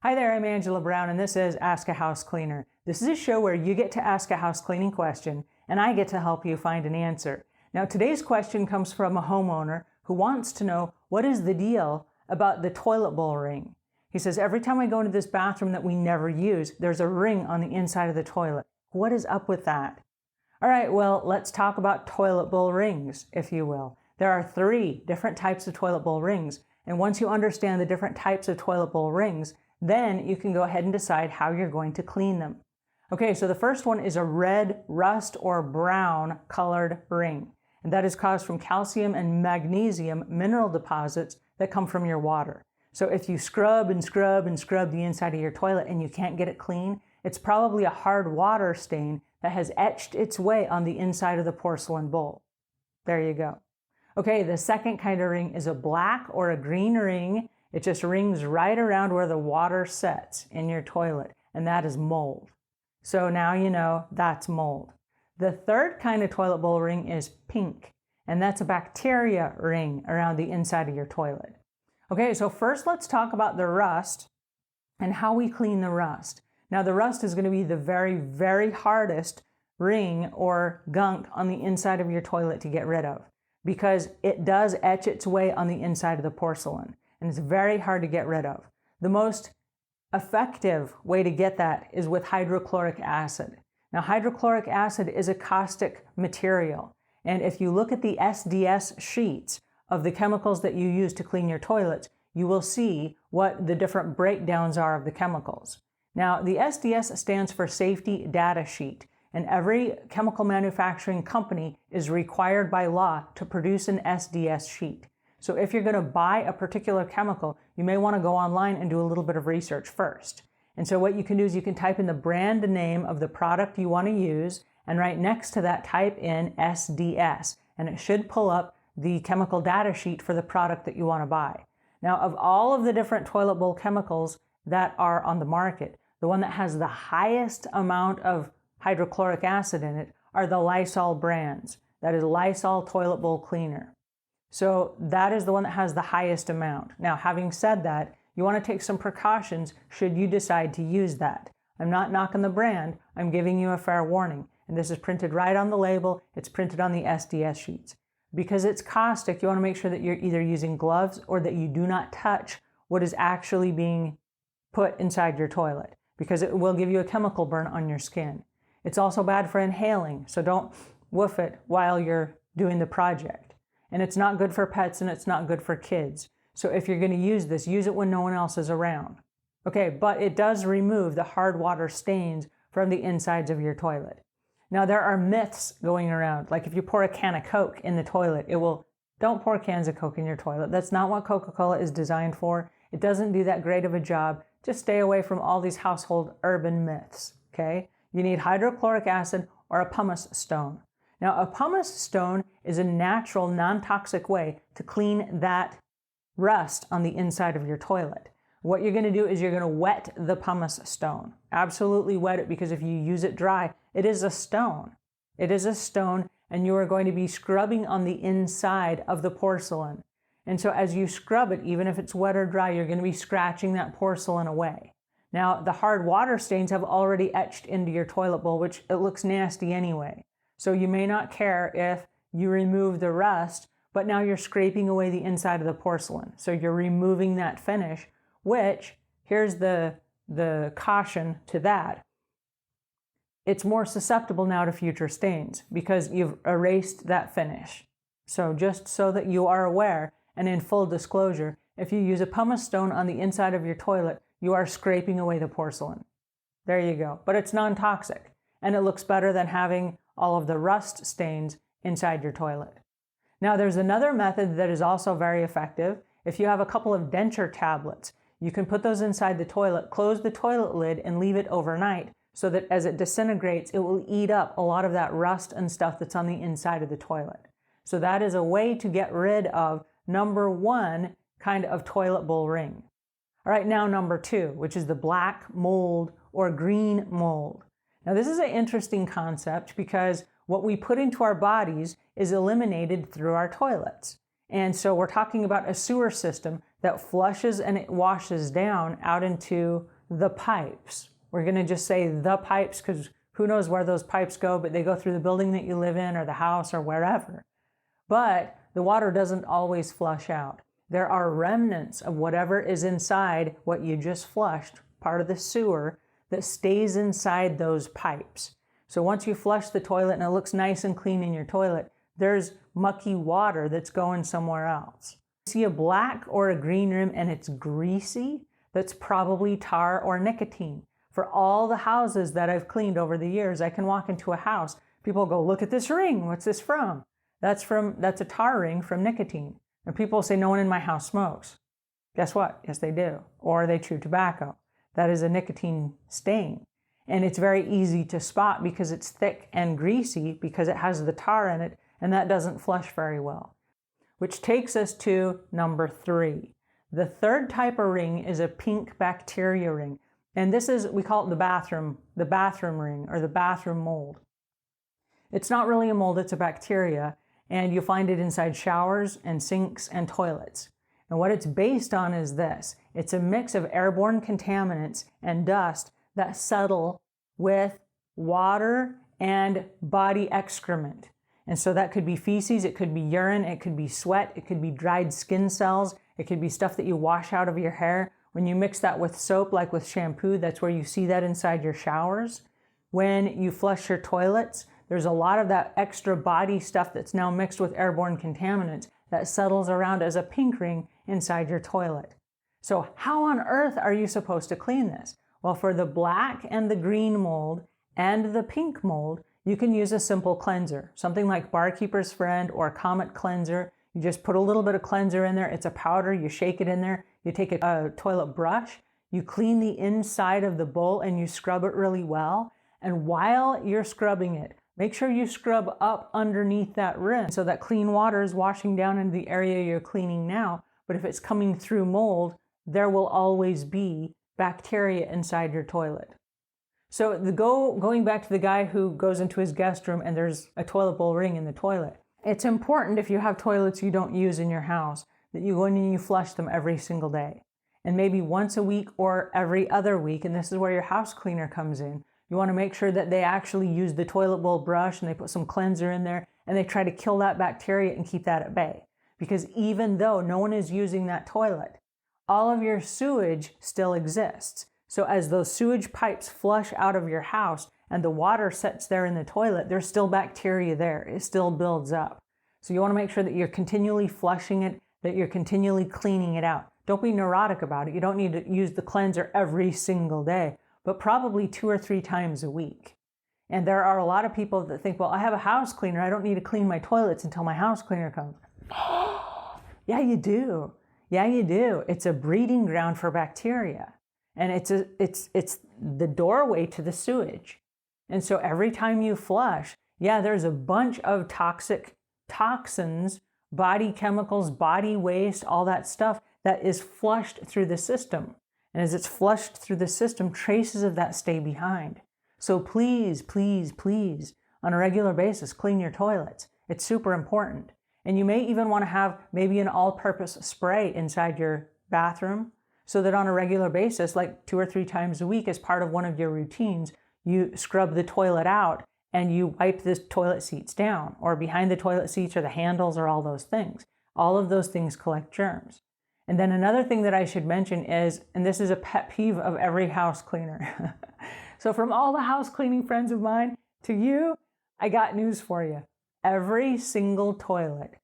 Hi there, I'm Angela Brown, and this is Ask a House Cleaner. This is a show where you get to ask a house cleaning question, and I get to help you find an answer. Now, today's question comes from a homeowner who wants to know what is the deal about the toilet bowl ring. He says, every time I go into this bathroom that we never use, there's a ring on the inside of the toilet. What is up with that? All right, well, let's talk about toilet bowl rings, if you will. There are 3 different types of toilet bowl rings, and once you understand the different types of toilet bowl rings, then you can go ahead and decide how you're going to clean them. Okay, so the first one is a red, rust, or brown colored ring. And that is caused from calcium and magnesium mineral deposits that come from your water. So if you scrub and scrub and scrub the inside of your toilet and you can't get it clean, it's probably a hard water stain that has etched its way on the inside of the porcelain bowl. There you go. Okay, the second kind of ring is a black or a green ring. It just rings right around where the water sets in your toilet, and that is mold. So now you know that's mold. The third kind of toilet bowl ring is pink, and that's a bacteria ring around the inside of your toilet. Okay, so first let's talk about the rust and how we clean the rust. Now the rust is going to be the very, very hardest ring or gunk on the inside of your toilet to get rid of because it does etch its way on the inside of the porcelain. And it's very hard to get rid of. The most effective way to get that is with hydrochloric acid. Now, hydrochloric acid is a caustic material. And if you look at the SDS sheets of the chemicals that you use to clean your toilets, you will see what the different breakdowns are of the chemicals. Now, the SDS stands for Safety Data Sheet. And every chemical manufacturing company is required by law to produce an SDS sheet. So if you're going to buy a particular chemical, you may want to go online and do a little bit of research first. And so what you can do is you can type in the brand name of the product you want to use, and right next to that type in SDS, and it should pull up the chemical data sheet for the product that you want to buy. Now, of all of the different toilet bowl chemicals that are on the market, the one that has the highest amount of hydrochloric acid in it are the Lysol brands. That is Lysol Toilet Bowl Cleaner. So that is the one that has the highest amount. Now, having said that, you want to take some precautions should you decide to use that. I'm not knocking the brand, I'm giving you a fair warning. And this is printed right on the label, it's printed on the SDS sheets. Because it's caustic, you want to make sure that you're either using gloves or that you do not touch what is actually being put inside your toilet, because it will give you a chemical burn on your skin. It's also bad for inhaling, so don't woof it while you're doing the project. And it's not good for pets and it's not good for kids. So if you're going to use this, use it when no one else is around. Okay, but it does remove the hard water stains from the insides of your toilet. Now there are myths going around, like if you pour a can of Coke in the toilet, don't pour cans of Coke in your toilet. That's not what Coca-Cola is designed for. It doesn't do that great of a job. Just stay away from all these household urban myths, okay? You need hydrochloric acid or a pumice stone. Now, a pumice stone is a natural, non-toxic way to clean that rust on the inside of your toilet. What you're going to do is you're going to wet the pumice stone. Absolutely wet it, because if you use it dry, it is a stone. It is a stone, and you are going to be scrubbing on the inside of the porcelain. And so as you scrub it, even if it's wet or dry, you're going to be scratching that porcelain away. Now, the hard water stains have already etched into your toilet bowl, which it looks nasty anyway. So you may not care if you remove the rust, but now you're scraping away the inside of the porcelain. So you're removing that finish, which, here's the caution to that. It's more susceptible now to future stains because you've erased that finish. So just so that you are aware, and in full disclosure, if you use a pumice stone on the inside of your toilet, you are scraping away the porcelain. There you go. But it's non-toxic, and it looks better than having all of the rust stains inside your toilet. Now, there's another method that is also very effective. If you have a couple of denture tablets, you can put those inside the toilet, close the toilet lid, and leave it overnight so that as it disintegrates, it will eat up a lot of that rust and stuff that's on the inside of the toilet. So that is a way to get rid of number 1 kind of toilet bowl ring. All right, now number 2, which is the black mold or green mold. Now, this is an interesting concept because what we put into our bodies is eliminated through our toilets. And so we're talking about a sewer system that flushes and it washes down out into the pipes. We're going to just say the pipes because who knows where those pipes go, but they go through the building that you live in or the house or wherever. But the water doesn't always flush out. There are remnants of whatever is inside what you just flushed, part of the sewer, that stays inside those pipes. So once you flush the toilet and it looks nice and clean in your toilet, there's mucky water that's going somewhere else. See a black or a green rim and it's greasy, that's probably tar or nicotine. For all the houses that I've cleaned over the years, I can walk into a house, people go, look at this ring, what's this from? That's a tar ring from nicotine. And people say, no one in my house smokes. Guess what? Yes, they do. Or they chew tobacco. That is a nicotine stain. And it's very easy to spot because it's thick and greasy because it has the tar in it, and that doesn't flush very well. Which takes us to number 3. The third type of ring is a pink bacteria ring. And this is, we call it the bathroom ring or the bathroom mold. It's not really a mold, it's a bacteria, and you'll find it inside showers and sinks and toilets. And what it's based on is this. It's a mix of airborne contaminants and dust that settle with water and body excrement. And so that could be feces, it could be urine, it could be sweat, it could be dried skin cells, it could be stuff that you wash out of your hair. When you mix that with soap, like with shampoo, that's where you see that inside your showers. When you flush your toilets, there's a lot of that extra body stuff that's now mixed with airborne contaminants that settles around as a pink ring inside your toilet. So how on earth are you supposed to clean this? Well, for the black and the green mold and the pink mold, you can use a simple cleanser, something like Barkeeper's Friend or Comet Cleanser. You just put a little bit of cleanser in there. It's a powder. You shake it in there. You take a toilet brush. You clean the inside of the bowl and you scrub it really well. And while you're scrubbing it, make sure you scrub up underneath that rim so that clean water is washing down into the area you're cleaning now. But if it's coming through mold, there will always be bacteria inside your toilet. So going back to the guy who goes into his guest room and there's a toilet bowl ring in the toilet. It's important if you have toilets you don't use in your house that you go in and you flush them every single day. And maybe once a week or every other week, and this is where your house cleaner comes in. You want to make sure that they actually use the toilet bowl brush and they put some cleanser in there and they try to kill that bacteria and keep that at bay. Because even though no one is using that toilet, all of your sewage still exists. So as those sewage pipes flush out of your house and the water sits there in the toilet, there's still bacteria there. It still builds up. So you want to make sure that you're continually flushing it, that you're continually cleaning it out. Don't be neurotic about it. You don't need to use the cleanser every single day, but probably 2 or 3 times a week. And there are a lot of people that think, well, I have a house cleaner. I don't need to clean my toilets until my house cleaner comes. Yeah, you do. Yeah, you do. It's a breeding ground for bacteria. And it's the doorway to the sewage. And so every time you flush, yeah, there's a bunch of toxins, body chemicals, body waste, all that stuff that is flushed through the system. And as it's flushed through the system, traces of that stay behind. So please, please, please, on a regular basis, clean your toilets. It's super important. And you may even want to have maybe an all-purpose spray inside your bathroom so that on a regular basis, like 2 or 3 times a week as part of one of your routines, you scrub the toilet out and you wipe the toilet seats down or behind the toilet seats or the handles or all those things. All of those things collect germs. And then another thing that I should mention is, and this is a pet peeve of every house cleaner. So from all the house cleaning friends of mine to you, I got news for you. Every single toilet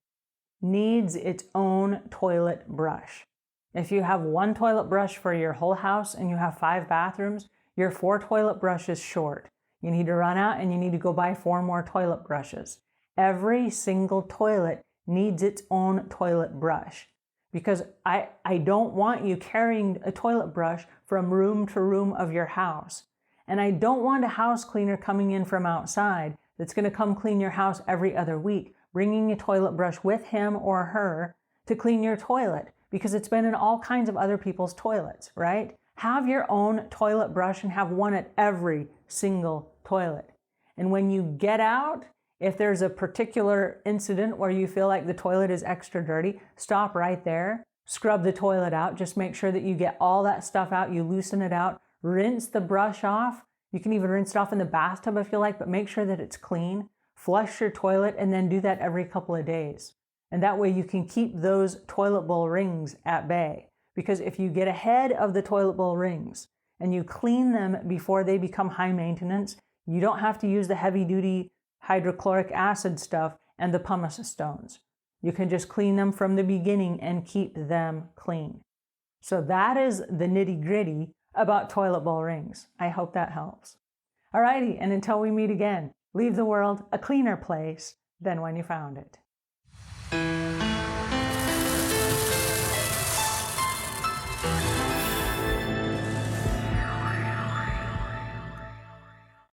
needs its own toilet brush. If you have 1 toilet brush for your whole house and you have 5 bathrooms, you're 4 toilet brushes short. You need to run out and you need to go buy 4 more toilet brushes. Every single toilet needs its own toilet brush because I don't want you carrying a toilet brush from room to room of your house. And I don't want a house cleaner coming in from outside that's going to come clean your house every other week, bringing a toilet brush with him or her to clean your toilet because it's been in all kinds of other people's toilets, right? Have your own toilet brush and have one at every single toilet. And when you get out, if there's a particular incident where you feel like the toilet is extra dirty, stop right there, scrub the toilet out, just make sure that you get all that stuff out, you loosen it out, Rinse the brush off. You can even rinse it off in the bathtub if you like, but make sure that it's clean. Flush your toilet and then do that every couple of days. And that way you can keep those toilet bowl rings at bay. Because if you get ahead of the toilet bowl rings and you clean them before they become high maintenance, you don't have to use the heavy-duty hydrochloric acid stuff and the pumice stones. You can just clean them from the beginning and keep them clean. So that is the nitty-gritty about toilet bowl rings. I hope that helps. Alrighty, and until we meet again, leave the world a cleaner place than when you found it.